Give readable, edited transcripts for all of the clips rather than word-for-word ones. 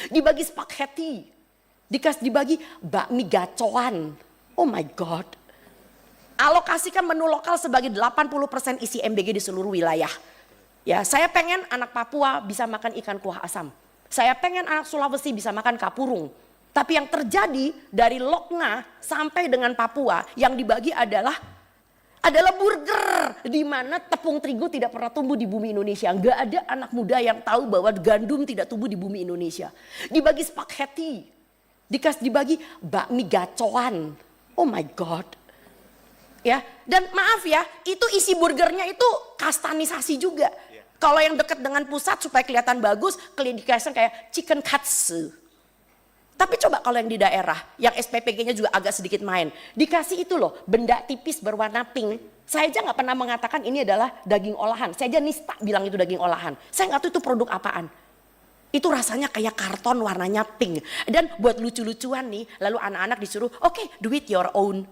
dibagi spaghetti, dibagi bakmi gacoan. Oh my God. Alokasikan menu lokal sebagai 80% isi MBG di seluruh wilayah. Ya, saya pengen anak Papua bisa makan ikan kuah asam. Saya pengen anak Sulawesi bisa makan kapurung. Tapi yang terjadi dari Lokna sampai dengan Papua yang dibagi adalah burger, di mana tepung terigu tidak pernah tumbuh di bumi Indonesia. Nggak ada anak muda yang tahu bahwa gandum tidak tumbuh di bumi Indonesia. Dibagi spaghetti, dibagi bakmi gacoan. Oh my God. Ya, dan maaf ya, itu isi burgernya itu kastanisasi juga. Kalau yang dekat dengan pusat supaya kelihatan bagus, dikasih kayak chicken katsu. Tapi coba kalau yang di daerah, yang SPPG-nya juga agak sedikit main, dikasih itu loh, benda tipis berwarna pink. Saya aja nggak pernah mengatakan ini adalah daging olahan. Saya aja nista bilang itu daging olahan. Saya nggak tahu itu produk apaan. Itu rasanya kayak karton warnanya pink. Dan buat lucu-lucuan nih, lalu anak-anak disuruh, oke, do it your own.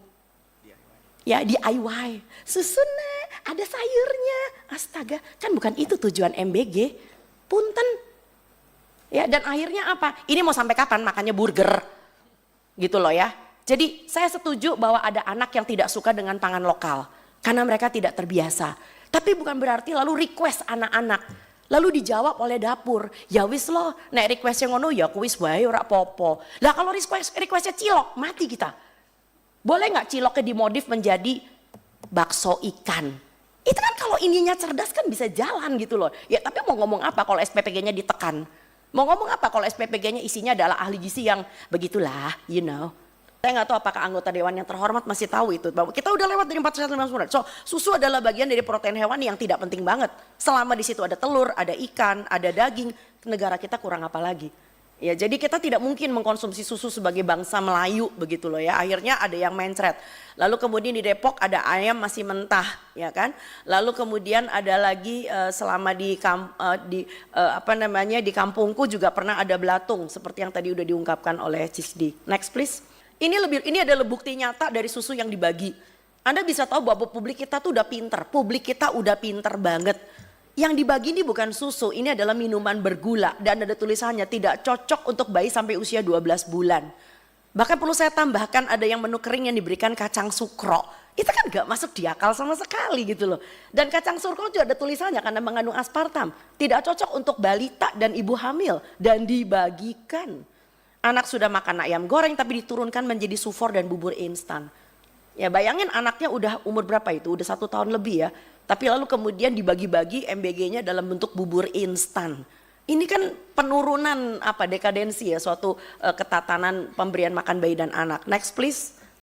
Ya, DIY. Susunnya, ada sayurnya. Astaga, kan bukan itu tujuan MBG. Punten. Ya, dan akhirnya apa? Ini mau sampai kapan makannya burger? Gitu loh ya. Jadi saya setuju bahwa ada anak yang tidak suka dengan pangan lokal. Karena mereka tidak terbiasa. Tapi bukan berarti lalu request anak-anak. Lalu dijawab oleh dapur. Ya wis loh, nek requestnya ngono ya kuis wae ora popo. Lah kalau requestnya cilok, mati kita. Boleh nggak ciloknya dimodif menjadi bakso ikan? Itu kan kalau ininya cerdas kan bisa jalan gitu loh. Ya tapi mau ngomong apa kalau SPPG-nya ditekan? Mau ngomong apa kalau SPPG-nya isinya adalah ahli gizi yang begitulah, you know. Saya nggak tahu apakah anggota dewan yang terhormat masih tahu itu. Bahwa kita udah lewat dari 450. So susu adalah bagian dari protein hewan yang tidak penting banget. Selama di situ ada telur, ada ikan, ada daging, negara kita kurang apa lagi? Ya, jadi kita tidak mungkin mengkonsumsi susu sebagai bangsa Melayu begitu loh ya. Akhirnya ada yang mencret. Lalu kemudian di Depok ada ayam masih mentah, ya kan? Lalu kemudian ada lagi selama di kampungku juga pernah ada belatung seperti yang tadi udah diungkapkan oleh Cisdi. Next please. Ini adalah bukti nyata dari susu yang dibagi. Anda bisa tahu bahwa publik kita tuh udah pinter. Publik kita udah pinter banget. Yang dibagi ini bukan susu, ini adalah minuman bergula dan ada tulisannya tidak cocok untuk bayi sampai usia 12 bulan. Bahkan perlu saya tambahkan ada yang menu kering yang diberikan kacang sukro. Itu kan gak masuk di akal sama sekali gitu loh. Dan kacang sukro juga ada tulisannya karena mengandung aspartam. Tidak cocok untuk balita dan ibu hamil dan dibagikan. Anak sudah makan ayam goreng tapi diturunkan menjadi sufor dan bubur instan. Ya bayangin anaknya udah umur berapa itu, udah 1 tahun lebih ya. Tapi lalu kemudian dibagi-bagi MBG-nya dalam bentuk bubur instan. Ini kan penurunan dekadensi ya, suatu ketatanan pemberian makan bayi dan anak. Next please.